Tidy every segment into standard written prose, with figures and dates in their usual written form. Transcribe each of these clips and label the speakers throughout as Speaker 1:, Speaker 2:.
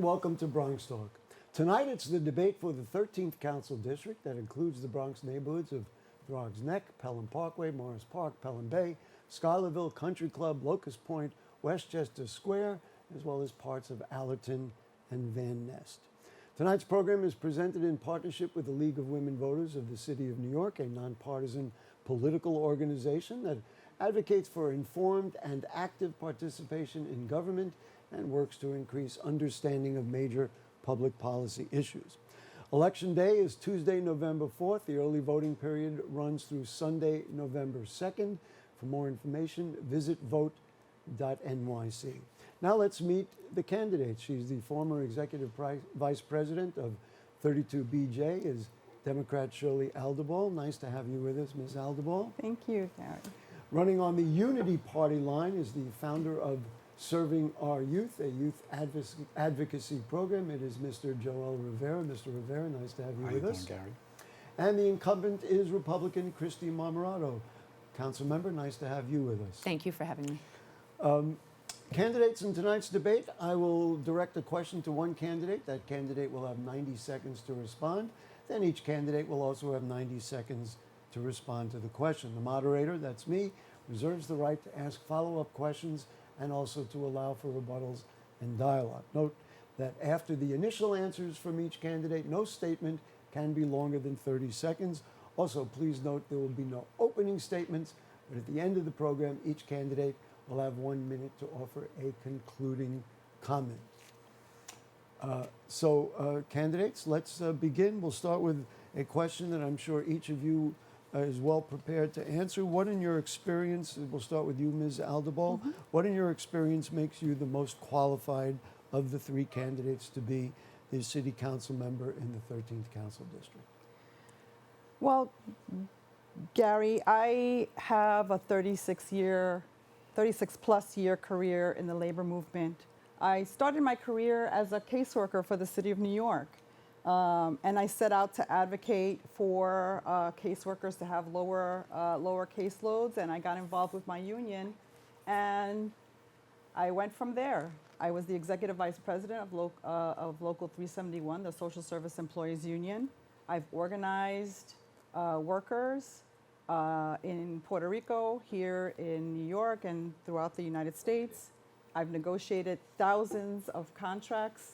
Speaker 1: welcome to BronxTalk. Tonight it's the debate for the 13th Council District that includes the Bronx neighborhoods of Throggs Neck, Pelham Parkway, Morris Park, Pelham Bay, Schuylerville, Country Club, Locust Point, Westchester Square, as well as parts of Allerton and Van Nest. Tonight's program is presented in partnership with the League of Women Voters of the City of New York, a nonpartisan political organization that advocates for informed and active participation in government and works to increase understanding of major public policy issues. Election Day is Tuesday, November 4th. The early voting period runs through Sunday, November 2nd. For more information, visit vote.nyc. Now let's meet the candidates. She's the former Executive Vice President of 32BJ, is Democrat Shirley Aldebol. Nice to have you with us, Ms. Aldebol.
Speaker 2: Thank you, Gary.
Speaker 1: Running on the Unity Party line is the founder of Serving Our Youth, a youth advocacy program. It is Mr. Joel Rivera. Mr. Rivera, nice to have you with us.
Speaker 3: Gary?
Speaker 1: And the incumbent is Republican Kristy Marmorato. Council member, nice to have you with us.
Speaker 4: Thank you for having me.
Speaker 1: Candidates in tonight's debate, I will direct a question to one candidate. That candidate will have 90 seconds to respond. Then each candidate will also have 90 seconds to respond to the question. The moderator, that's me, reserves the right to ask follow-up questions and also to allow for rebuttals and dialogue. Note that after the initial answers from each candidate, no statement can be longer than 30 seconds. Also, please note there will be no opening statements, but at the end of the program, each candidate will have 1 minute to offer a concluding comment. Candidates, let's begin. We'll start with a question that I'm sure each of you is well prepared to answer. What in your experience, we'll start with you, Ms. Aldebol, what in your experience makes you the most qualified of the three candidates to be the city council member in the 13th Council District?
Speaker 2: Well, Gary, I have a 36 plus year career in the labor movement. I started my career as a caseworker for the City of New York. And I set out to advocate for caseworkers to have lower caseloads, and I got involved with my union, and I went from there. I was the executive vice president of Local 371, the Social Service Employees Union. I've organized workers in Puerto Rico, here in New York, and throughout the United States. I've negotiated thousands of contracts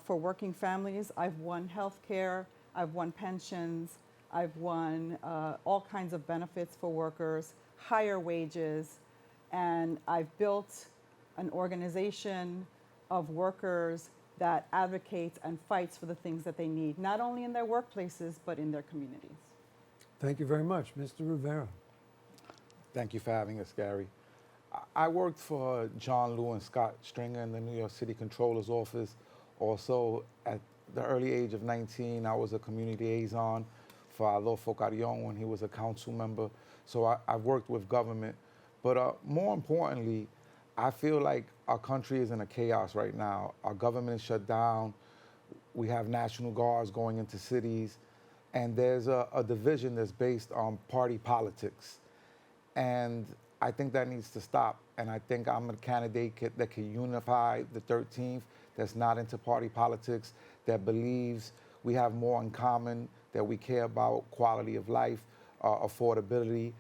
Speaker 2: for working families. I've won health care, I've won pensions, I've won all kinds of benefits for workers, higher wages, and I've built an organization of workers that advocates and fights for the things that they need, not only in their workplaces, but in their communities.
Speaker 1: Thank you very much. Mr. Rivera.
Speaker 3: Thank you for having us, Gary. I worked for John Lew and Scott Stringer in the New York City Controller's Office. Also, at the early age of 19, I was a community liaison for Adolfo Carrion when he was a council member. So I've worked with government. But more importantly, I feel like our country is in a chaos right now. Our government is shut down. We have National Guards going into cities. And there's a division that's based on party politics. And I think that needs to stop. And I think I'm a candidate that can unify the 13th, that's not into party politics, that believes we have more in common, that we care about quality of life, affordability,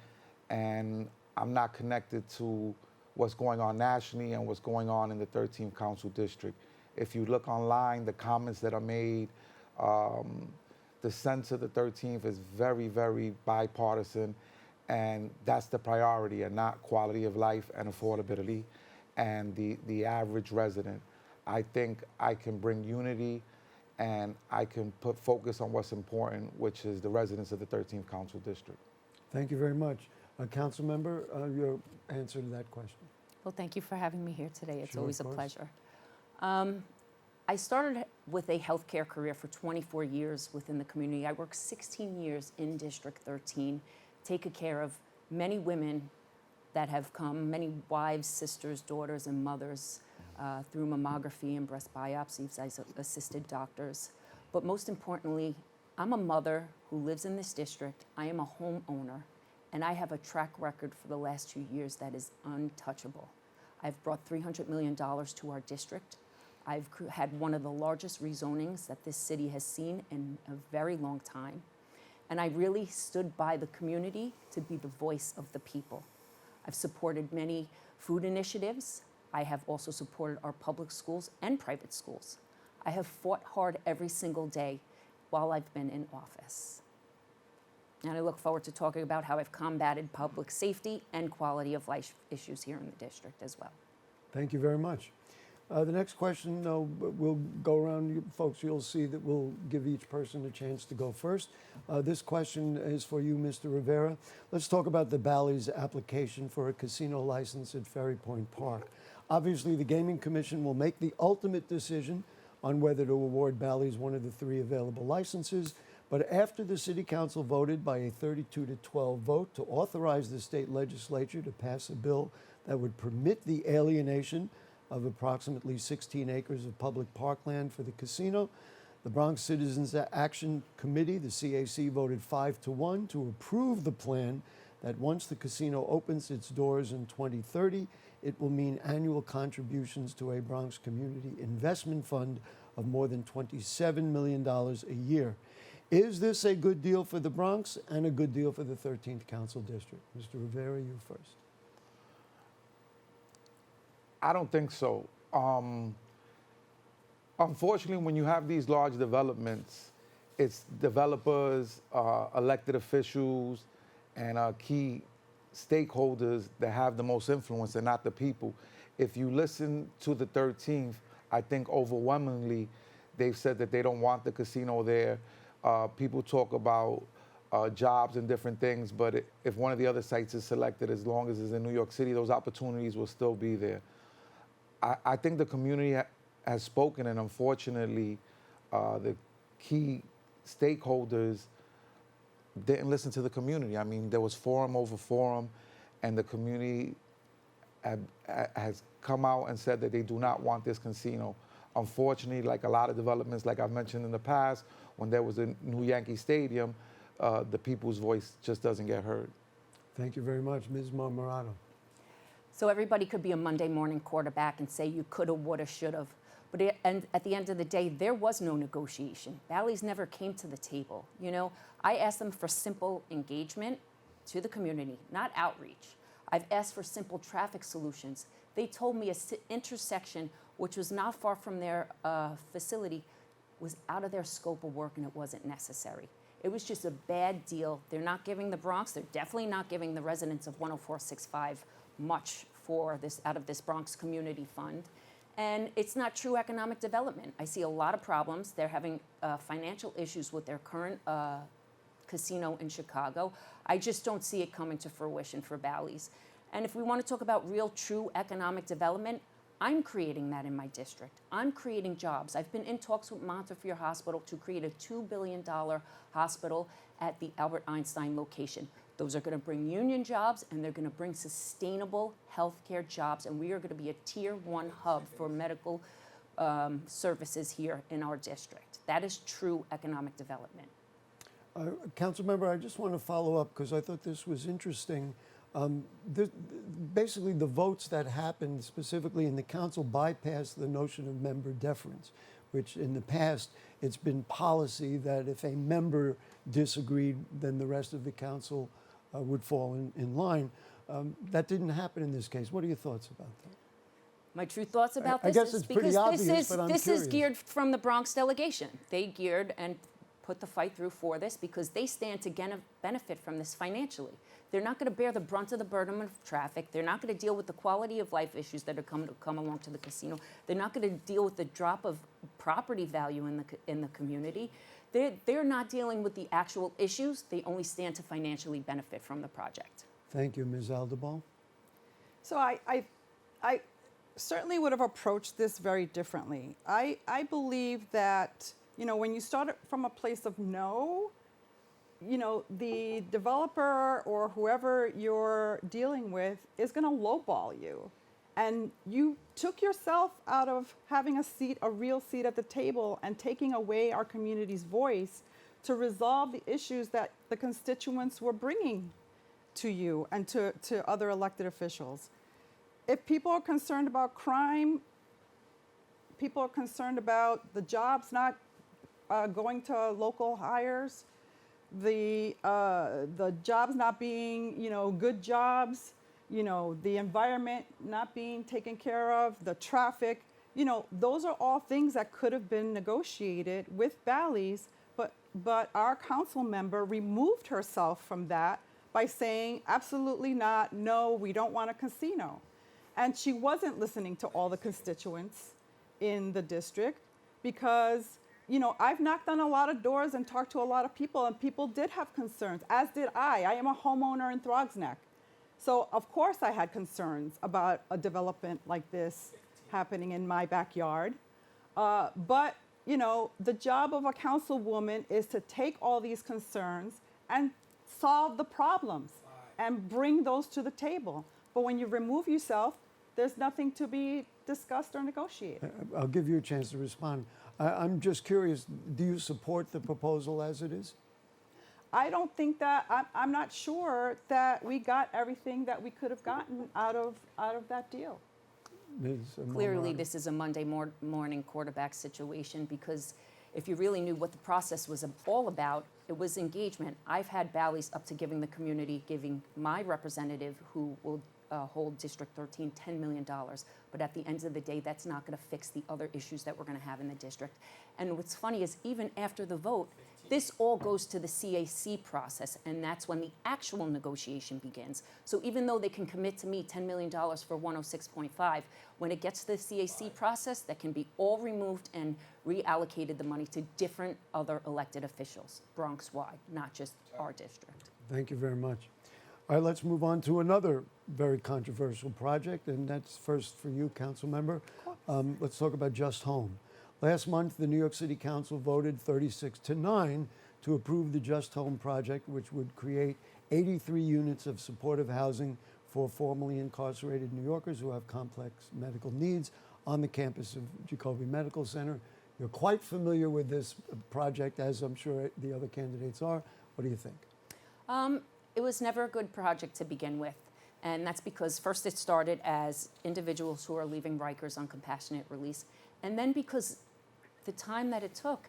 Speaker 3: and I'm not connected to what's going on nationally and what's going on in the 13th Council District. If you look online, the comments that are made, the sense of the 13th is very, very bipartisan, and that's the priority, and not quality of life and affordability and the average resident. I think I can bring unity, and I can put focus on what's important, which is the residents of the 13th Council District.
Speaker 1: Thank you very much. Council member, your answer to that question.
Speaker 4: Well, thank you for having me here today. It's
Speaker 1: Sure,
Speaker 4: always a
Speaker 1: of course.
Speaker 4: pleasure. I started with a healthcare career for 24 years within the community. I worked 16 years in District 13, taking care of many women that have come, many wives, sisters, daughters, and mothers through mammography and breast biopsies. I assisted doctors. But most importantly, I'm a mother who lives in this district. I am a homeowner, and I have a track record for the last 2 years that is untouchable. I've brought $300 million to our district. I've had one of the largest rezonings that this city has seen in a very long time. And I really stood by the community to be the voice of the people. I've supported many food initiatives. I have also supported our public schools and private schools. I have fought hard every single day while I've been in office. And I look forward to talking about how I've combated public safety and quality of life issues here in the district as well.
Speaker 1: Thank you very much. The next question, we'll go around, you folks, you'll see that we'll give each person a chance to go first. This question is for you, Mr. Rivera. Let's talk about the Bally's application for a casino license at Ferry Point Park. Obviously, the Gaming Commission will make the ultimate decision on whether to award Bally's one of the 3 available licenses. But after the City Council voted by a 32-12 vote to authorize the state legislature to pass a bill that would permit the alienation of approximately 16 acres of public parkland for the casino, the Bronx Citizens Action Committee, the CAC, voted 5-1 to approve the plan that once the casino opens its doors in 2030, it will mean annual contributions to a Bronx Community Investment Fund of more than $27 million a year. Is this a good deal for the Bronx and a good deal for the 13th Council District? Mr. Rivera, you first.
Speaker 3: I don't think so. Unfortunately, when you have these large developments, it's developers, elected officials, and key stakeholders that have the most influence and not the people. If you listen to the 13th, I think overwhelmingly they've said that they don't want the casino there. People talk about jobs and different things, but if one of the other sites is selected, as long as it's in New York City, those opportunities will still be there. I think the community has spoken, and unfortunately, the key stakeholders didn't listen to the community. I mean, there was forum over forum, and the community has come out and said that they do not want this casino. Unfortunately, like a lot of developments, like I've mentioned in the past, when there was a new Yankee Stadium, the people's voice just doesn't get heard.
Speaker 1: Thank you very much. Ms. Marmorato.
Speaker 4: So everybody could be a Monday morning quarterback and say you coulda, woulda, shoulda. But at the end of the day, there was no negotiation. Bally's never came to the table. You know, I asked them for simple engagement to the community, not outreach. I've asked for simple traffic solutions. They told me an intersection, which was not far from their facility, was out of their scope of work and it wasn't necessary. It was just a bad deal. They're not giving the Bronx, they're definitely not giving the residents of 10465 much for this out of this Bronx Community Fund. And it's not true economic development. I see a lot of problems. They're having financial issues with their current casino in Chicago. I just don't see it coming to fruition for Bally's. And if we want to talk about real, true economic development, I'm creating that in my district. I'm creating jobs. I've been in talks with Montefiore Hospital to create a $2 billion hospital at the Albert Einstein location. Those are going to bring union jobs, and they're going to bring sustainable healthcare jobs, and we are going to be a tier 1 hub for medical services here in our district. That is true economic development.
Speaker 1: Council member, I just want to follow up because I thought this was interesting. Basically, the votes that happened specifically in the council bypassed the notion of member deference, which in the past it's been policy that if a member disagreed, then the rest of the council would fall in line. That didn't happen in this case. What are your thoughts about that?
Speaker 4: My true thoughts about
Speaker 1: I
Speaker 4: this
Speaker 1: guess
Speaker 4: is
Speaker 1: it's pretty
Speaker 4: because
Speaker 1: obvious, but I'm
Speaker 4: this
Speaker 1: curious.
Speaker 4: is geared from the Bronx delegation. They geared and put the fight through for this because they stand to benefit from this financially. They're not going to bear the brunt of the burden of traffic. They're not going to deal with the quality of life issues that are come along to the casino. They're not going to deal with the drop of property value in the community. They're not dealing with the actual issues. They only stand to financially benefit from the project.
Speaker 1: Thank you, Ms. Aldebol.
Speaker 2: So I certainly would have approached this very differently. I believe that, you know, when you start from a place of no, you know, the developer or whoever you're dealing with is going to lowball you. And you took yourself out of having a real seat at the table and taking away our community's voice to resolve the issues that the constituents were bringing to you and to other elected officials. If people are concerned about crime, people are concerned about the jobs not going to local hires, the jobs not being, good jobs, the environment not being taken care of, the traffic. Those are all things that could have been negotiated with Bally's, but our council member removed herself from that by saying, absolutely not, no, we don't want a casino. And she wasn't listening to all the constituents in the district because, I've knocked on a lot of doors and talked to a lot of people, and people did have concerns, as did I. I am a homeowner in Throggs Neck. So, of course, I had concerns about a development like this happening in my backyard. But, the job of a councilwoman is to take all these concerns and solve the problems and bring those to the table. But when you remove yourself, there's nothing to be discussed or negotiated.
Speaker 1: I'll give you a chance to respond. I'm just curious, do you support the proposal as it is?
Speaker 2: I don't think that, I'm not sure that we got everything that we could have gotten out of that deal.
Speaker 1: Ms.
Speaker 4: Clearly,
Speaker 1: Marmorato?
Speaker 4: this is a Monday morning quarterback situation because if you really knew what the process was all about, it was engagement. I've had Bally's up to giving the community, giving my representative who will hold District 13 $10 million. But at the end of the day, that's not going to fix the other issues that we're going to have in the district. And what's funny is even after the vote, this all goes to the CAC process, and that's when the actual negotiation begins. So even though they can commit to me $10 million for 106.5, when it gets to the CAC process, that can be all removed and reallocated the money to different other elected officials, Bronx-wide, not just our district.
Speaker 1: Thank you very much. All right, let's move on to another very controversial project, and that's first for you, council member. Let's talk about Just Home. Last month, the New York City Council voted 36-9 to approve the Just Home project, which would create 83 units of supportive housing for formerly incarcerated New Yorkers who have complex medical needs on the campus of Jacoby Medical Center. You're quite familiar with this project, as I'm sure the other candidates are. What do you think?
Speaker 4: It was never a good project to begin with. And that's because first it started as individuals who are leaving Rikers on compassionate release. And then because the time that it took,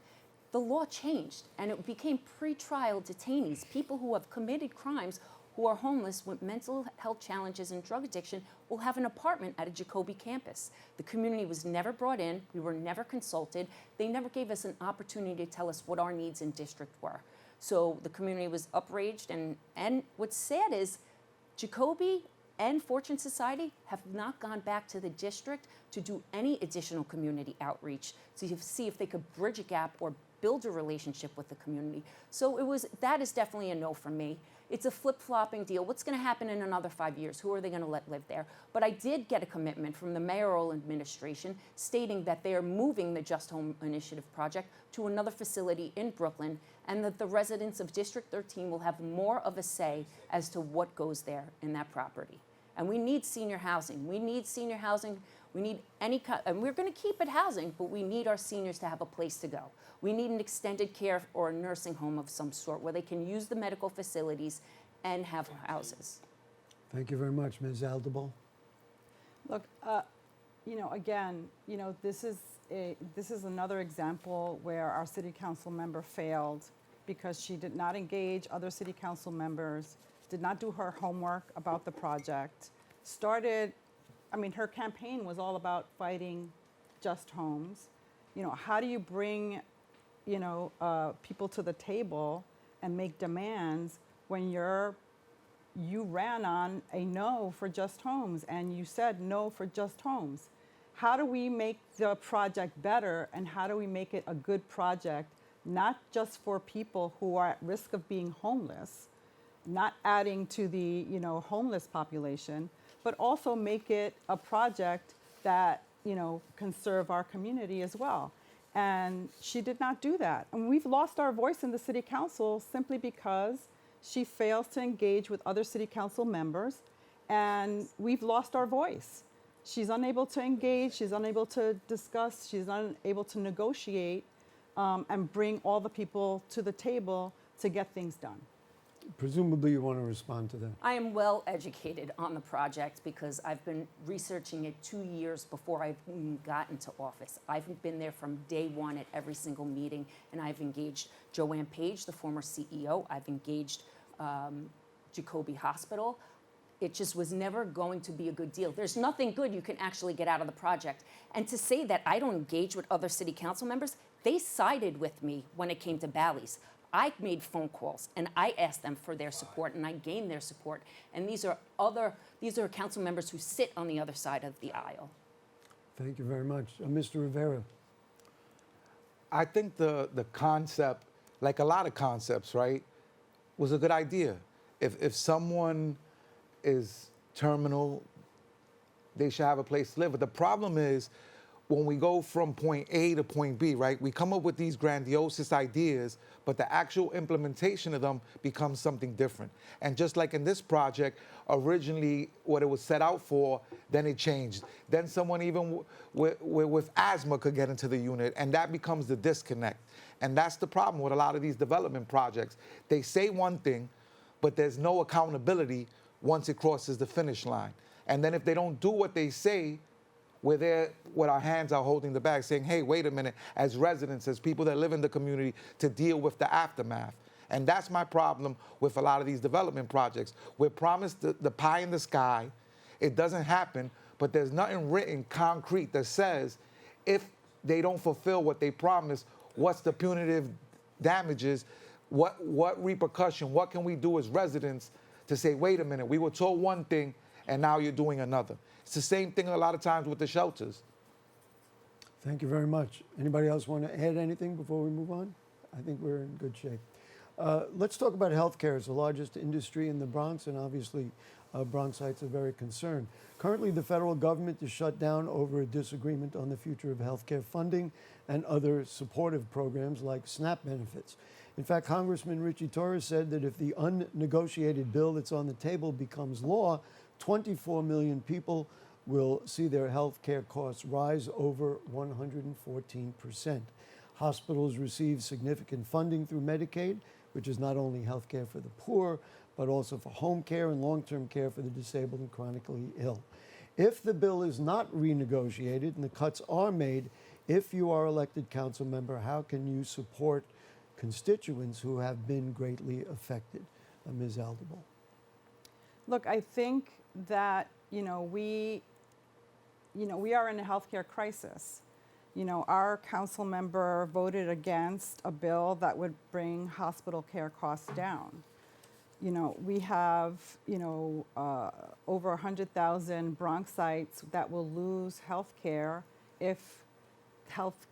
Speaker 4: the law changed and it became pre-trial detainees, people who have committed crimes, who are homeless with mental health challenges and drug addiction, will have an apartment at a Jacoby campus. The community was never brought in. We were never consulted. They never gave us an opportunity to tell us what our needs in district were. So the community was outraged. And what's sad is Jacoby and Fortune Society have not gone back to the district to do any additional community outreach to see if they could bridge a gap or build a relationship with the community. So that is definitely a no for me. It's a flip-flopping deal. What's going to happen in another 5 years? Who are they going to let live there? But I did get a commitment from the mayoral administration stating that they are moving the Just Home Initiative project to another facility in Brooklyn, and that the residents of District 13 will have more of a say as to what goes there in that property. And we need senior housing. We need senior housing. We need and we're going to keep it housing, but we need our seniors to have a place to go. We need an extended care or a nursing home of some sort where they can use the medical facilities and have houses.
Speaker 1: Thank you very much, Ms. Aldebol.
Speaker 2: Look, again, this is another example where our city council member failed because she did not engage other city council members, did not do her homework about the project, her campaign was all about fighting Just Homes. How do you bring, people to the table and make demands when you ran on a no for Just Homes and you said no for Just Homes? How do we make the project better, and how do we make it a good project, not just for people who are at risk of being homeless, not adding to the homeless population, but also make it a project that can serve our community as well. And she did not do that. And we've lost our voice in the city council simply because she fails to engage with other city council members, and we've lost our voice. She's unable to engage, she's unable to discuss, she's unable to negotiate and bring all the people to the table to get things done.
Speaker 1: Presumably you want to respond to that.
Speaker 4: I am well educated on the project because I've been researching it 2 years before I've even gotten to office. I've been there from day one at every single meeting, and I've engaged Joanne Page, the former CEO. I've engaged Jacoby Hospital. It just was never going to be a good deal. There's nothing good you can actually get out of the project. And to say that I don't engage with other city council members, they sided with me when it came to Bally's. I made phone calls and I asked them for their support and I gained their support. And these are council members who sit on the other side of the aisle.
Speaker 1: Thank you very much. Mr. Rivera.
Speaker 3: I think the concept, like a lot of concepts, right, was a good idea. If someone is terminal, they should have a place to live. But the problem is, when we go from point A to point B, right, we come up with these grandiose ideas, but the actual implementation of them becomes something different. And just like in this project, originally what it was set out for, then it changed. Then someone even with asthma could get into the unit, and that becomes the disconnect. And that's the problem with a lot of these development projects. They say one thing, but there's no accountability once it crosses the finish line. And then if they don't do what they say, we're there with our hands out holding the bag saying, hey, wait a minute, as residents, as people that live in the community, to deal with the aftermath. And that's my problem with a lot of these development projects. We're promised the pie in the sky. It doesn't happen, but there's nothing written concrete that says if they don't fulfill what they promise, what's the punitive damages, what repercussion, what can we do as residents to say, wait a minute, we were told one thing and now you're doing another. It's the same thing a lot of times with the shelters.
Speaker 1: Thank you very much. Anybody else want to add anything before we move on? I think we're in good shape. Let's talk about healthcare. It's the largest industry in the Bronx, and obviously Bronxites are very concerned. Currently, the federal government is shut down over a disagreement on the future of healthcare funding and other supportive programs like SNAP benefits. In fact, Congressman Richie Torres said that if the unnegotiated bill that's on the table becomes law, 24 million people will see their health care costs rise over 114%. Hospitals receive significant funding through Medicaid, which is not only health care for the poor, but also for home care and long-term care for the disabled and chronically ill. If the bill is not renegotiated and the cuts are made, if you are elected council member, how can you support constituents who have been greatly affected? Ms. Aldebol.
Speaker 2: Look, I think that we are in a healthcare crisis. Our council member voted against a bill that would bring hospital care costs down. We have over 100,000 Bronxites that will lose health care if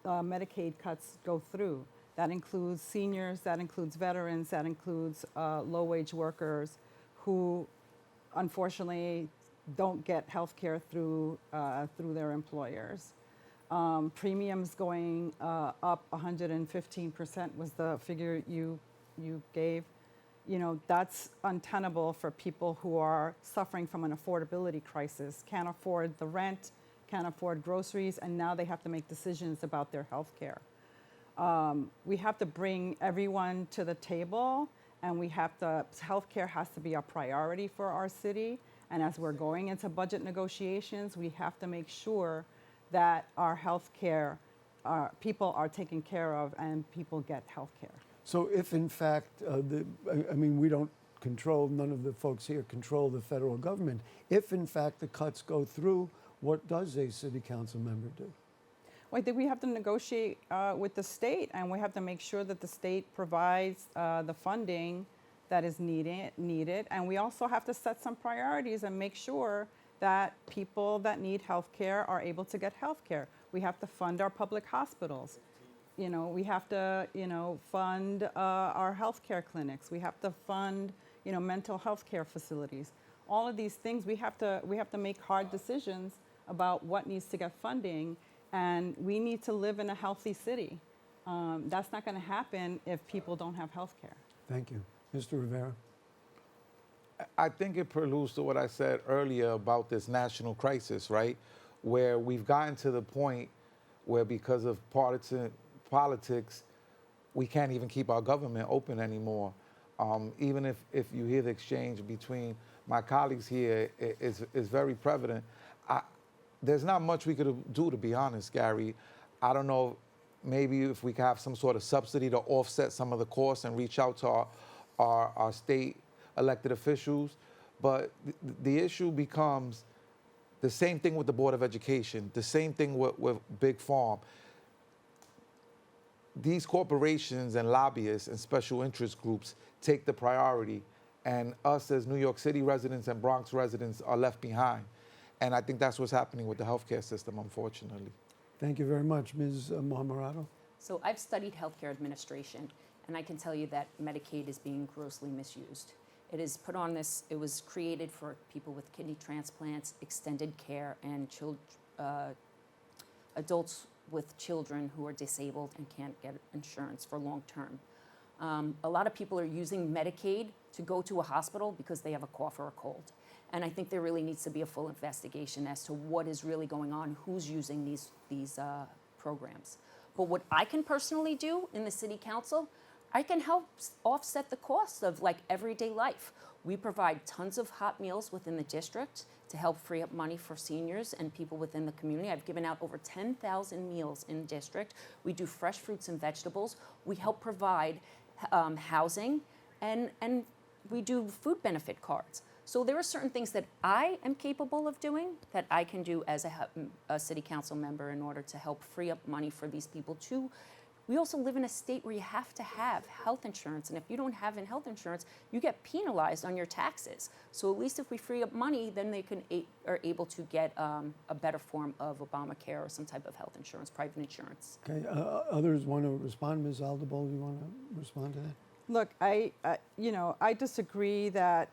Speaker 2: Medicaid cuts go through. That includes seniors, that includes veterans, that includes low-wage workers who unfortunately don't get health care through their employers. Premiums going up 115% was the figure you gave. That's untenable for people who are suffering from an affordability crisis, can't afford the rent, can't afford groceries, and now they have to make decisions about their health care. We have to bring everyone to the table, and healthcare has to be a priority for our city. And as we're going into budget negotiations, we have to make sure that our healthcare people are taken care of and people get healthcare.
Speaker 1: So if in fact, we don't control, none of the folks here control the federal government. If in fact the cuts go through, what does a city council member do?
Speaker 2: Well, I think we have to negotiate with the state, and we have to make sure that the state provides the funding that is needed. And we also have to set some priorities and make sure that people that need health care are able to get health care. We have to fund our public hospitals. We have to, fund our health care clinics. We have to fund, mental health care facilities. All of these things, we have to make hard decisions about what needs to get funding. And we need to live in a healthy city. That's not going to happen if people don't have health care.
Speaker 1: Thank you. Mr. Rivera.
Speaker 3: I think it preludes to what I said earlier about this national crisis, right? Where we've gotten to the point where because of politics, we can't even keep our government open anymore. Even if you hear the exchange between my colleagues here, is very prevalent. There's not much we could do, to be honest, Gary. I don't know, maybe if we could have some sort of subsidy to offset some of the costs and reach out to our state elected officials. But the issue becomes the same thing with the Board of Education, the same thing with Big Farm. These corporations and lobbyists and special interest groups take the priority, and us as New York City residents and Bronx residents are left behind. And I think that's what's happening with the healthcare system, unfortunately.
Speaker 1: Thank you very much, Ms. Marmorato.
Speaker 4: So I've studied healthcare administration, and I can tell you that Medicaid is being grossly misused. It is put on this, it was created for people with kidney transplants, extended care, and adults with children who are disabled and can't get insurance for long term. A lot of people are using Medicaid to go to a hospital because they have a cough or a cold. And I think there really needs to be a full investigation as to what is really going on, who's using these programs. But what I can personally do in the city council, I can help offset the costs of like everyday life. We provide tons of hot meals within the district to help free up money for seniors and people within the community. I've given out over 10,000 meals in the district. We do fresh fruits and vegetables. We help provide housing, and we do food benefit cards. So there are certain things that I am capable of doing that I can do as a city council member in order to help free up money for these people too. We also live in a state where you have to have health insurance, and if you don't have health insurance, you get penalized on your taxes. So at least if we free up money, then they are able to get a better form of Obamacare or some type of health insurance, private insurance.
Speaker 1: Okay, others want to respond. Ms. Aldebol, you want to respond to that?
Speaker 2: Look, I disagree that,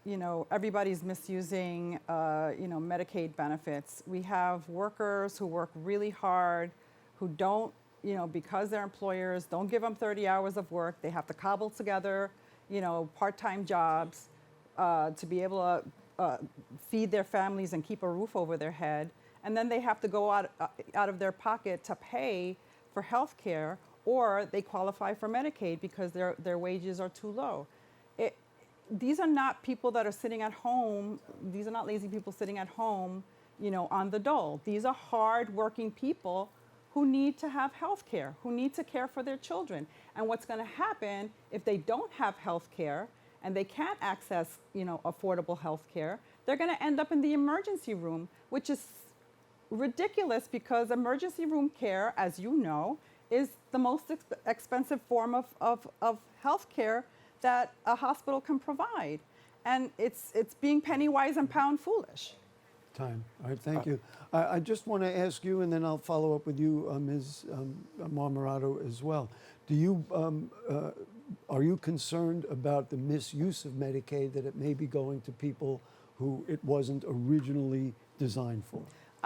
Speaker 2: everybody's misusing, Medicaid benefits. We have workers who work really hard, who don't, because their employers don't give them 30 hours of work, they have to cobble together, part-time jobs to be able to feed their families and keep a roof over their head. And then they have to go out of their pocket to pay for health care, or they qualify for Medicaid because their wages are too low. These are not people that are sitting at home. These are not lazy people sitting at home, on the dole. These are hard-working people who need to have health care, who need to care for their children. And what's going to happen if they don't have health care and they can't access, affordable health care, they're going to end up in the emergency room, which is ridiculous because emergency room care, as you know, is the most expensive form of health care that a hospital can provide. And it's being penny wise and pound foolish.
Speaker 1: Time. All right, thank you. I just want to ask you, and then I'll follow up with you, Ms. Marmorato, as well. Are you concerned about the misuse of Medicaid, that it may be going to people who it wasn't originally designed for?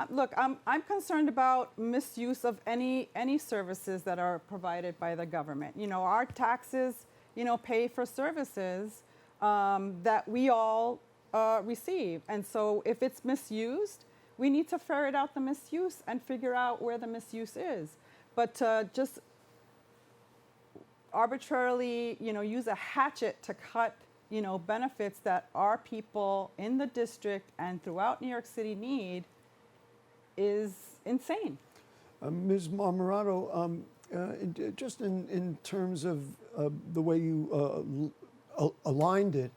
Speaker 2: Look, I'm concerned about misuse of any services that are provided by the government. Our taxes, pay for services that we all receive. And so if it's misused, we need to ferret out the misuse and figure out where the misuse is. But to just arbitrarily, use a hatchet to cut, benefits that our people in the district and throughout New York City need is insane.
Speaker 1: Ms. Marmorato, just in terms of the way you aligned it,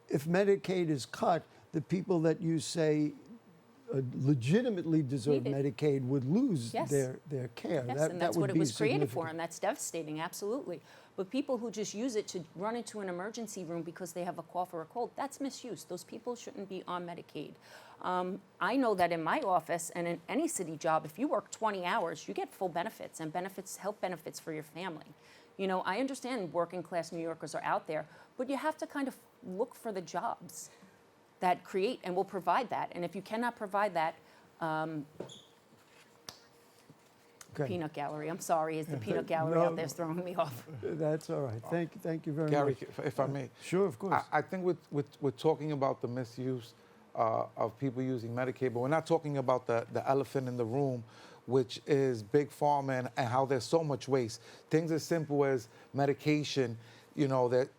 Speaker 1: if Medicaid is cut, the people that you say legitimately deserve Medicaid would lose their care.
Speaker 4: Yes, and that's what it was created for, and that's devastating, absolutely. But people who just use it to run into an emergency room because they have a cough or a cold, that's misuse. Those people shouldn't be on Medicaid. I know that in my office and in any city job, if you work 20 hours, you get full benefits and health benefits for your family. I understand working class New Yorkers are out there, but you have to kind of look for the jobs that create and will provide that. And if you cannot provide that, peanut gallery, I'm sorry, is the peanut gallery out there throwing me off?
Speaker 1: That's all right. Thank you very
Speaker 3: Gary,
Speaker 1: much.
Speaker 3: if I may.
Speaker 1: Sure, of course.
Speaker 3: I think we're talking about the misuse of people using Medicaid, but we're not talking about the elephant in the room, which is Big Pharma and how there's so much waste. Things as simple as medication, that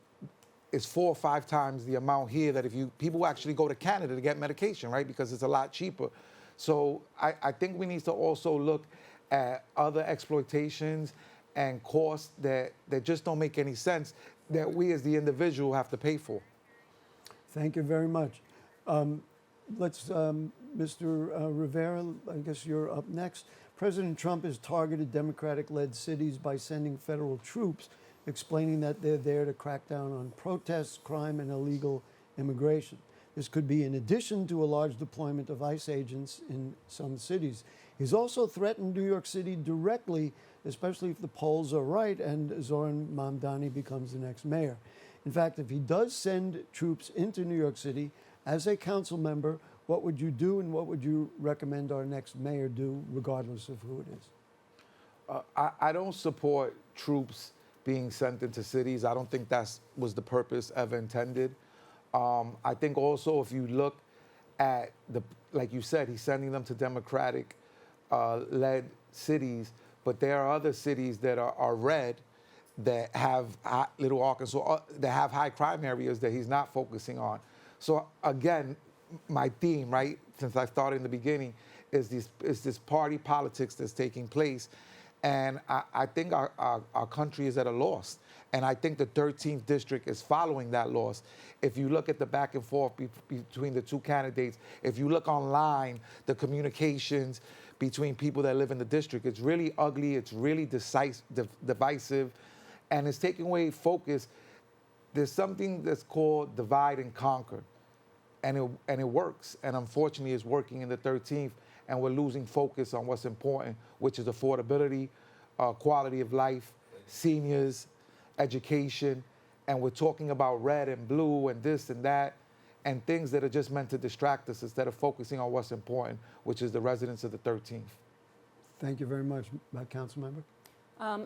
Speaker 3: is 4 or 5 times the amount here that people actually go to Canada to get medication, right? Because it's a lot cheaper. So I think we need to also look at other exploitations and costs that just don't make any sense that we as the individual have to pay for.
Speaker 1: Thank you very much. Mr. Rivera, I guess you're up next. President Trump has targeted Democratic-led cities by sending federal troops, explaining that they're there to crack down on protests, crime, and illegal immigration. This could be in addition to a large deployment of ICE agents in some cities. He's also threatened New York City directly, especially if the polls are right and Zoran Mamdani becomes the next mayor. In fact, if he does send troops into New York City, as a council member, what would you do and what would you recommend our next mayor do, regardless of who it is?
Speaker 3: I don't support troops being sent into cities. I don't think that was the purpose ever intended. I think also if you look at like you said, he's sending them to Democratic led cities, but there are other cities that are red that have Little Arkansas, that have high crime areas that he's not focusing on. So again, my theme, right, since I started in the beginning, is this party politics that's taking place. And I think our country is at a loss. And I think the 13th district is following that loss. If you look at the back and forth between the two candidates, if you look online, the communications between people that live in the district, it's really ugly, it's really divisive, and it's taking away focus. There's something that's called divide and conquer, and it works. And unfortunately, it's working in the 13th, and we're losing focus on what's important, which is affordability, quality of life, seniors, education, and we're talking about red and blue and this and that, and things that are just meant to distract us instead of focusing on what's important, which is the residents of the 13th.
Speaker 1: Thank you very much, Council Member.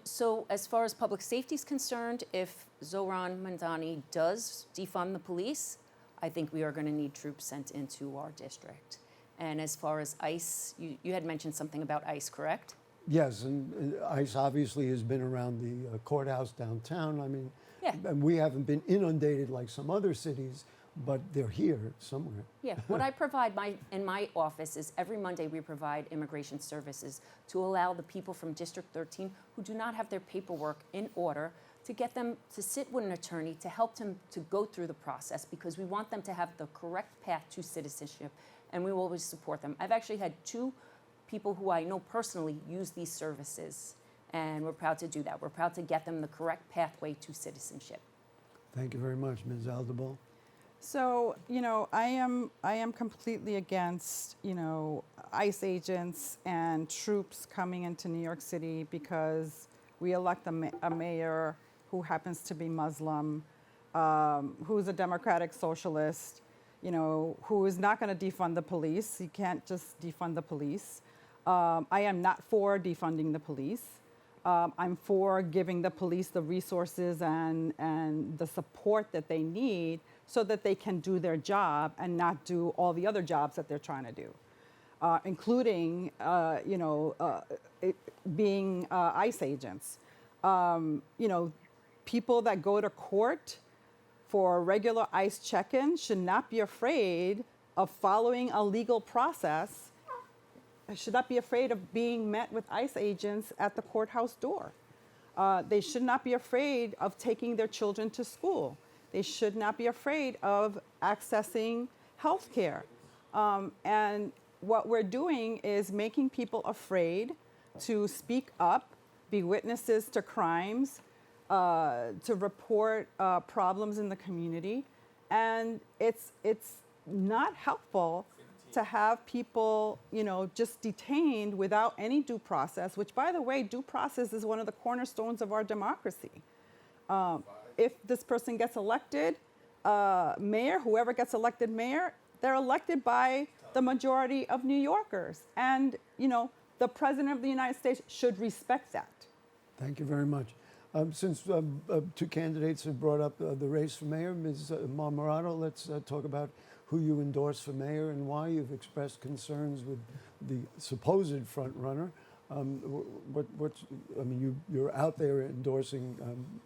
Speaker 4: So as far as public safety is concerned, if Zoran Mamdani does defund the police, I think we are going to need troops sent into our district. And as far as ICE, you had mentioned something about ICE, correct?
Speaker 1: Yes, and ICE obviously has been around the courthouse downtown. I mean,
Speaker 4: Yeah.
Speaker 1: and we haven't been inundated like some other cities, but they're here somewhere.
Speaker 4: Yeah, what I provide in my office is every Monday we provide immigration services to allow the people from District 13 who do not have their paperwork in order to get them to sit with an attorney to help them to go through the process, because we want them to have the correct path to citizenship, and we will always support them. I've actually had 2 people who I know personally use these services, and we're proud to do that. We're proud to get them the correct pathway to citizenship.
Speaker 1: Thank you very much, Ms. Aldebol.
Speaker 2: So, I am completely against, ICE agents and troops coming into New York City, because we elect a mayor who happens to be Muslim, who's a democratic socialist, who is not going to defund the police. You can't just defund the police. I am not for defunding the police. I'm for giving the police the resources and the support that they need so that they can do their job and not do all the other jobs that they're trying to do, including, being ICE agents. People that go to court for regular ICE check-in should not be afraid of following a legal process, should not be afraid of being met with ICE agents at the courthouse door. They should not be afraid of taking their children to school. They should not be afraid of accessing health care. And what we're doing is making people afraid to speak up, be witnesses to crimes, to report problems in the community. And it's not helpful to have people, just detained without any due process, which, by the way, due process is one of the cornerstones of our democracy. If this person gets elected mayor, whoever gets elected mayor, they're elected by the majority of New Yorkers. And, the President of the United States should respect that.
Speaker 1: Thank you very much. Since 2 candidates have brought up the race for mayor, Ms. Marmorato, let's talk about who you endorse for mayor and why. You've expressed concerns with the supposed front runner. You're out there endorsing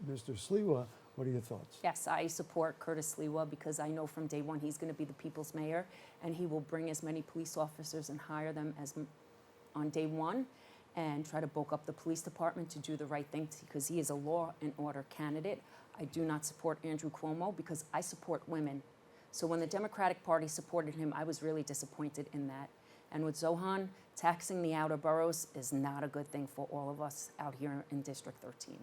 Speaker 1: Mr. Sliwa. What are your thoughts?
Speaker 4: Yes, I support Curtis Lewa because I know from day one he's going to be the people's mayor, and he will bring as many police officers and hire them as on day one, and try to bulk up the police department to do the right thing because he is a law and order candidate. I do not support Andrew Cuomo because I support women. So when the Democratic Party supported him, I was really disappointed in that. And with Zohan, taxing the outer boroughs is not a good thing for all of us out here in District 13.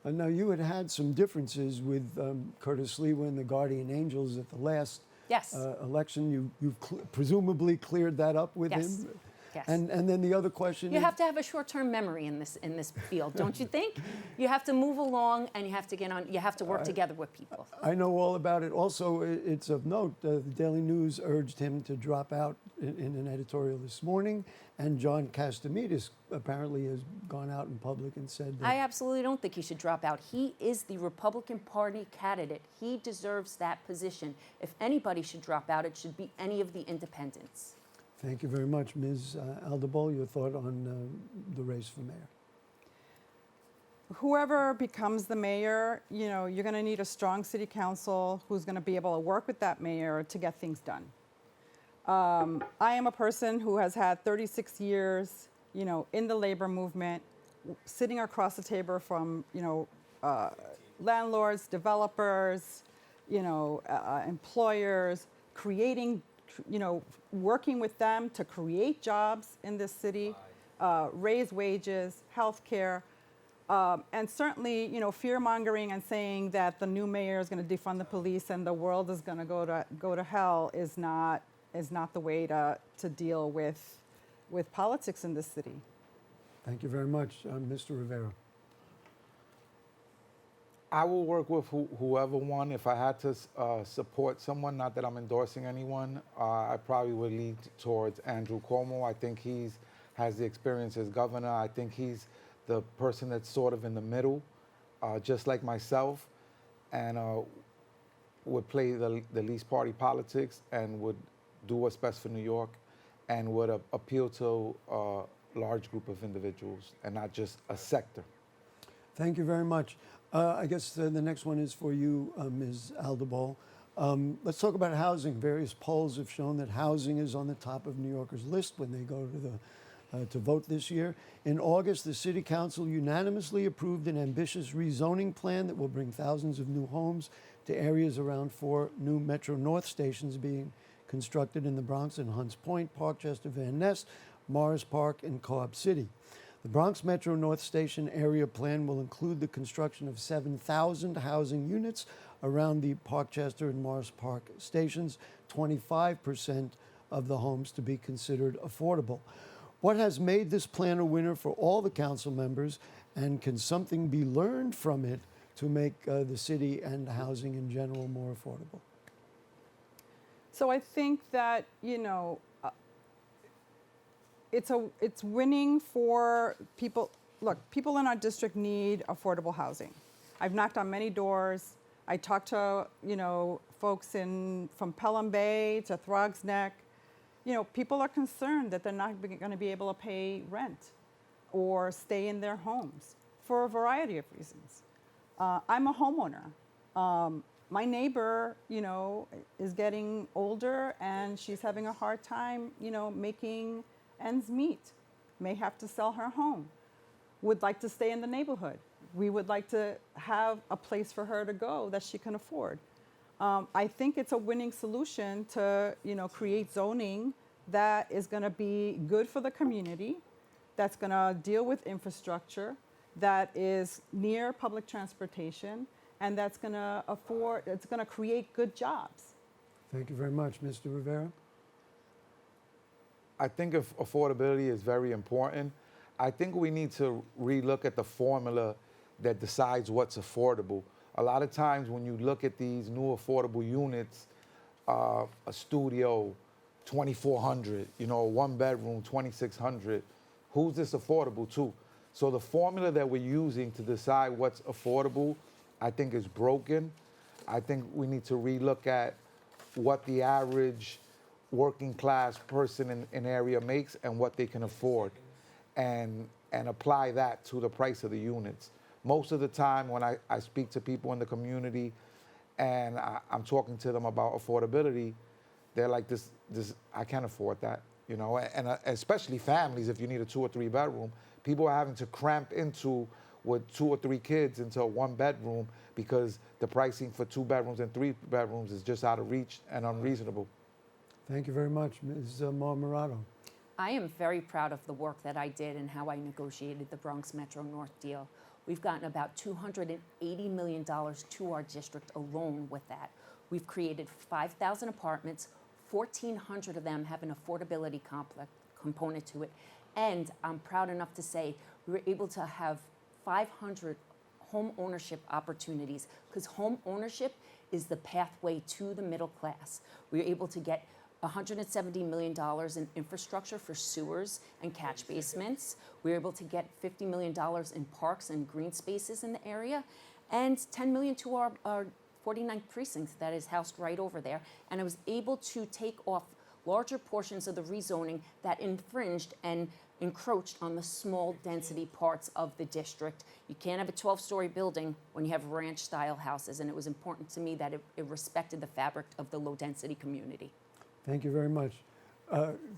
Speaker 1: Now, you had some differences with Curtis Lewa and the Guardian Angels at the last
Speaker 4: Yes.
Speaker 1: election. You've presumably cleared that up with
Speaker 4: Yes.
Speaker 1: him?
Speaker 4: Yes.
Speaker 1: And then the other question
Speaker 4: You
Speaker 1: is,
Speaker 4: have to have a short-term memory in this field, don't you think? You have to move along, and you have to get on. You have to work together with people.
Speaker 1: I know all about it. Also, it's of note, the Daily News urged him to drop out in an editorial this morning, and John Castimittis apparently has gone out in public and said that
Speaker 4: I absolutely don't think he should drop out. He is the Republican Party candidate. He deserves that position. If anybody should drop out, it should be any of the independents.
Speaker 1: Thank you very much. Ms. Aldebol, your thought on the race for mayor?
Speaker 2: Whoever becomes the mayor, you're going to need a strong city council who's going to be able to work with that mayor to get things done. I am a person who has had 36 years, in the labor movement, sitting across the table from, landlords, developers, employers, creating, working with them to create jobs in this city, raise wages, health care, and certainly, fear-mongering and saying that the new mayor is going to defund the police and the world is going to go to hell is not the way to deal with politics in this city.
Speaker 1: Thank you very much. Mr. Rivera.
Speaker 3: I will work with whoever won. If I had to support someone, not that I'm endorsing anyone, I probably would lean towards Andrew Cuomo. I think has the experience as governor. I think he's the person that's sort of in the middle, just like myself, and would play the least party politics and would do what's best for New York and would appeal to a large group of individuals and not just a sector.
Speaker 1: Thank you very much. I guess the next one is for you, Ms. Aldebol. Let's talk about housing. Various polls have shown that housing is on the top of New Yorkers' list when they go to vote this year. In August, the City Council unanimously approved an ambitious rezoning plan that will bring thousands of new homes to areas around 4 new Metro North stations being constructed in the Bronx and Hunts Point, Parkchester, Van Ness, Morris Park, and Co-op City. The Bronx Metro North Station area plan will include the construction of 7,000 housing units around the Parkchester and Morris Park stations, 25% of the homes to be considered affordable. What has made this plan a winner for all the council members, and can something be learned from it to make the city and housing in general more affordable?
Speaker 2: So I think that, it's winning for people. Look, people in our district need affordable housing. I've knocked on many doors. I talked to, folks from Pelham Bay to Throggs Neck. People are concerned that they're not going to be able to pay rent or stay in their homes for a variety of reasons. I'm a homeowner. My neighbor, is getting older and she's having a hard time, making ends meet. May have to sell her home. Would like to stay in the neighborhood. We would like to have a place for her to go that she can afford. I think it's a winning solution to, create zoning that is going to be good for the community, that's going to deal with infrastructure, that is near public transportation, and that's going to create good jobs.
Speaker 1: Thank you very much. Mr. Rivera?
Speaker 3: I think affordability is very important. I think we need to relook at the formula that decides what's affordable. A lot of times when you look at these new affordable units, a studio, 2,400, a 1-bedroom, 2,600, who's this affordable to? So the formula that we're using to decide what's affordable, I think is broken. I think we need to relook at what the average working class person in an area makes and what they can afford, and apply that to the price of the units. most of the time when I speak to people in the community and I'm talking to them about affordability, they're like, this, I can't afford that, you know, and especially families, if you need a 2 or 3 bedroom, people are having to cramp into with 2 or 3 kids into a 1 bedroom because the pricing for 2 bedrooms and 3 bedrooms is just out of reach and unreasonable.
Speaker 1: Thank you very much, Ms. Marmorato.
Speaker 4: I am very proud of the work that I did and how I negotiated the Bronx Metro North deal. We've gotten about $280 million to our district alone with that. We've created 5,000 apartments, 1,400 of them have an affordability component to it. And I'm proud enough to say we were able to have 500 home ownership opportunities, because home ownership is the pathway to the middle class. We were able to get $170 million in infrastructure for sewers and catch basements. We were able to get $50 million in parks and green spaces in the area, and $10 million to our 49th precinct that is housed right over there. And I was able to take off larger portions of the rezoning that infringed and encroached on the small density parts of the district. You can't have a 12-story building when you have ranch-style houses, and it was important to me that it respected the fabric of the low-density community.
Speaker 1: Thank you very much.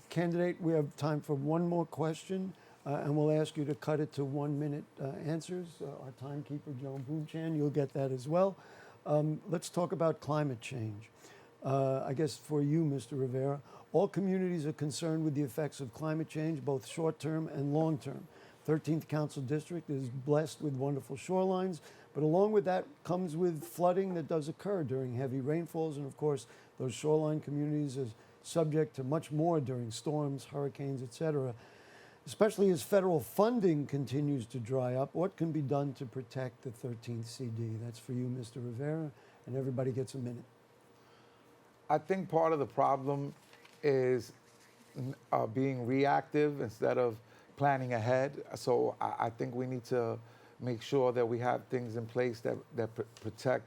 Speaker 1: Candidate, we have time for one more question, and we'll ask you to cut it to 1-minute answers. Our timekeeper, Joan Boomchan, you'll get that as well. Let's talk about climate change. I guess for you, Mr. Rivera, all communities are concerned with the effects of climate change, both short-term and long-term. 13th Council District is blessed with wonderful shorelines, but along with that comes with flooding that does occur during heavy rainfalls, and of course, those shoreline communities are subject to much more during storms, hurricanes, etc. Especially as federal funding continues to dry up, what can be done to protect the 13th CD? That's for you, Mr. Rivera, and everybody gets a minute.
Speaker 3: I think part of the problem is being reactive instead of planning ahead. So I think we need to make sure that we have things in place that protect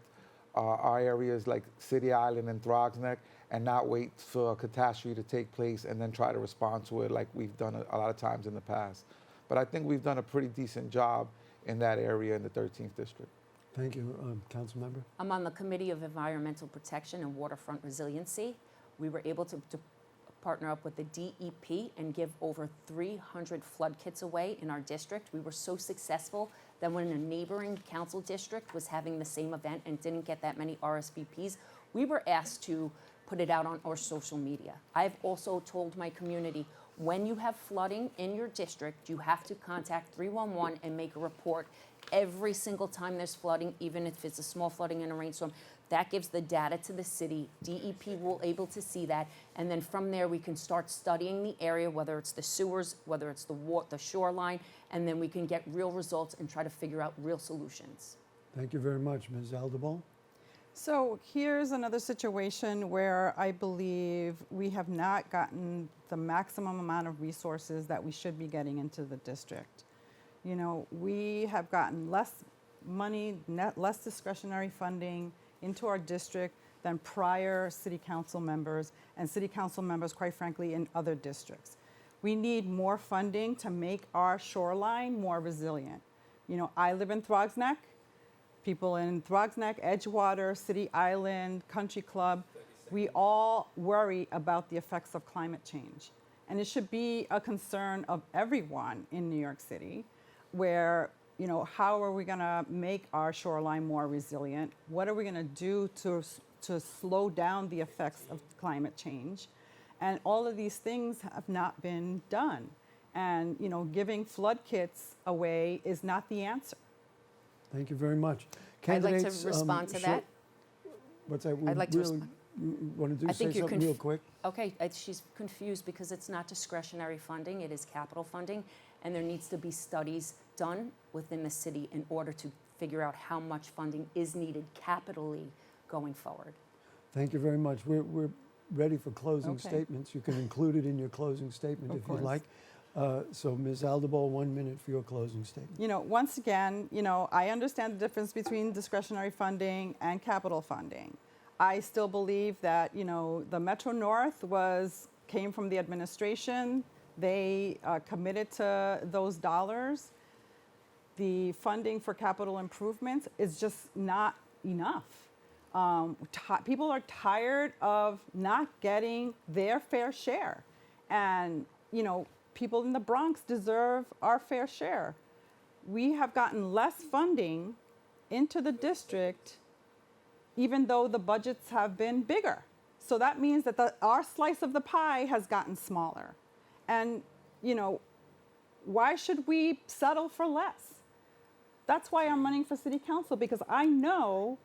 Speaker 3: our areas like City Island and Throggs Neck, and not wait for a catastrophe to take place and then try to respond to it like we've done a lot of times in the past. But I think we've done a pretty decent job in that area in the 13th District.
Speaker 1: Thank you, Council Member.
Speaker 4: I'm on the Committee of Environmental Protection and Waterfront Resiliency. We were able to partner up with the DEP and give over 300 flood kits away in our district. We were so successful that when a neighboring council district was having the same event and didn't get that many RSVPs, we were asked to put it out on our social media. I've also told my community, when you have flooding in your district, you have to contact 311 and make a report every single time there's flooding, even if it's a small flooding in a rainstorm. That gives the data to the city. DEP will able to see that, and then from there we can start studying the area, whether it's the sewers, whether it's the shoreline, and then we can get real results and try to figure out real solutions.
Speaker 1: Thank you very much, Ms. Aldebol.
Speaker 2: So here's another situation where I believe we have not gotten the maximum amount of resources that we should be getting into the district. You know, we have gotten less money, less discretionary funding into our district than prior city council members, and city council members, quite frankly, in other districts. We need more funding to make our shoreline more resilient. You know, I live in Throggs Neck. People in Throggs Neck, Edgewater, City Island, Country Club, we all worry about the effects of climate change. And it should be a concern of everyone in New York City, where, you know, how are we gonna make our shoreline more resilient? What are we gonna do to slow down the effects of climate change? And all of these things have not been done. And, you know, giving flood kits away is not the answer.
Speaker 1: Thank you very much.
Speaker 4: I'd like to respond to that.
Speaker 1: What's that?
Speaker 4: I'd like to respond.
Speaker 1: Want to
Speaker 4: I
Speaker 1: say
Speaker 4: think you're
Speaker 1: something real quick?
Speaker 4: Okay, she's confused because it's not discretionary funding, it is capital funding, and there needs to be studies done within the city in order to figure out how much funding is needed capitally going forward.
Speaker 1: Thank you very much. We're ready for closing
Speaker 2: Okay.
Speaker 1: statements. You can include it in your closing statement
Speaker 2: Of
Speaker 1: if
Speaker 2: course.
Speaker 1: you'd like. So Ms. Aldebol, 1 minute for your closing statement.
Speaker 2: You know, once again, you know, I understand the difference between discretionary funding and capital funding. I still believe that, you know, the Metro North came from the administration. They committed to those dollars. the funding for capital improvements is just not enough. People are tired of not getting their fair share. And, people in the Bronx deserve our fair share. We have gotten less funding into the district, even though the budgets have been bigger. So that means that our slice of the pie has gotten smaller. And, why should we settle for less? That's why I'm running for city council, because I know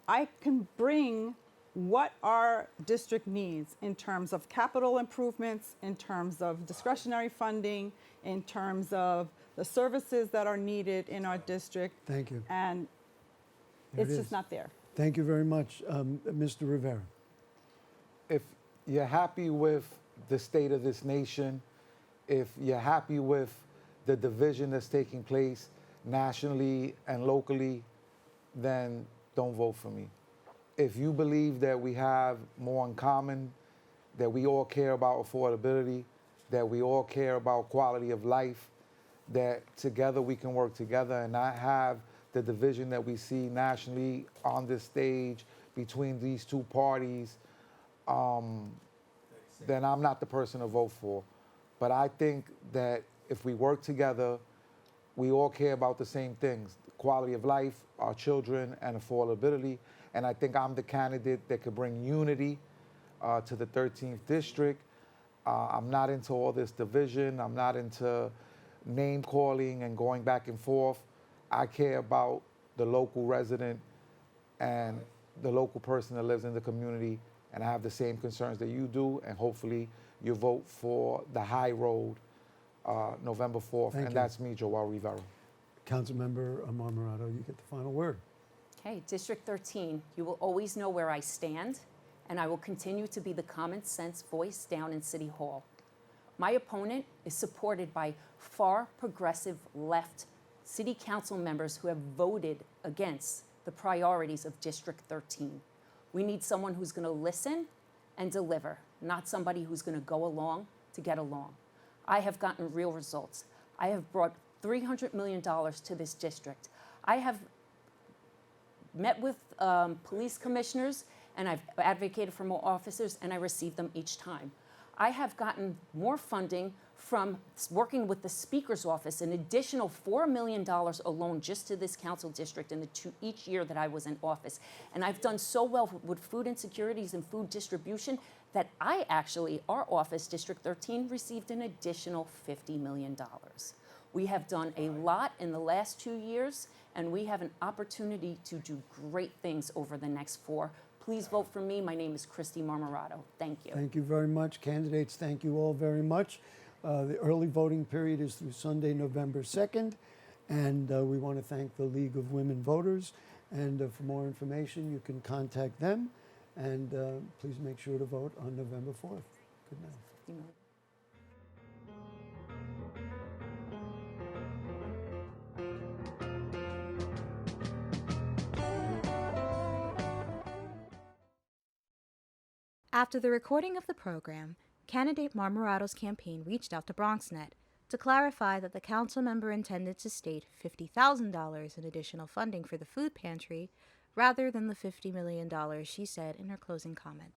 Speaker 2: I can bring what our district needs in terms of capital improvements, in terms of discretionary funding, in terms of the services that are needed in our district.
Speaker 1: Thank you.
Speaker 2: And
Speaker 1: There
Speaker 2: it's
Speaker 1: it
Speaker 2: just
Speaker 1: is.
Speaker 2: not there.
Speaker 1: Thank you very much, Mr. Rivera.
Speaker 3: If you're happy with the state of this nation, if you're happy with the division that's taking place nationally and locally, then don't vote for me. If you believe that we have more in common, that we all care about affordability, that we all care about quality of life, that together we can work together and not have the division that we see nationally on this stage between these two parties, then I'm not the person to vote for. But I think that if we work together, we all care about the same things: quality of life, our children, and affordability. And I think I'm the candidate that could bring unity to the 13th district. I'm not into all this division. I'm not into name calling and going back and forth. I care about the local resident and the local person that lives in the community, and I have the same concerns that you do, and hopefully you vote for the high road November 4th,
Speaker 1: Thank
Speaker 3: and
Speaker 1: you.
Speaker 3: that's me, Joel Rivera.
Speaker 1: Councilmember Marmorato, you get the final word.
Speaker 4: Okay, District 13, you will always know where I stand, and I will continue to be the common sense voice down in City Hall. My opponent is supported by far progressive left city council members who have voted against the priorities of District 13. We need someone who's going to listen and deliver, not somebody who's going to go along to get along. I have gotten real results. I have brought $300 million to this district. I have met with police commissioners, and I've advocated for more officers, and I received them each time. I have gotten more funding from working with the Speaker's office, an additional $4 million alone just to this council district in each year that I was in office. And I've done so well with food insecurities and food distribution that our office, District 13, received an additional $50 million. We have done a lot in the last 2 years, and we have an opportunity to do great things over the next 4. Please vote for me. My name is Kristy Marmorato. Thank you.
Speaker 1: Thank you very much. Candidates, thank you all very much. The early voting period is through Sunday, November 2nd, and we want to thank the League of Women Voters. And for more information, you can contact them. And please make sure to vote on November 4th. Good night.
Speaker 5: After the recording of the program, candidate Marmorato's campaign reached out to BronxNet to clarify that the council member intended to state $50,000 in additional funding for the food pantry rather than the $50 million she said in her closing comment.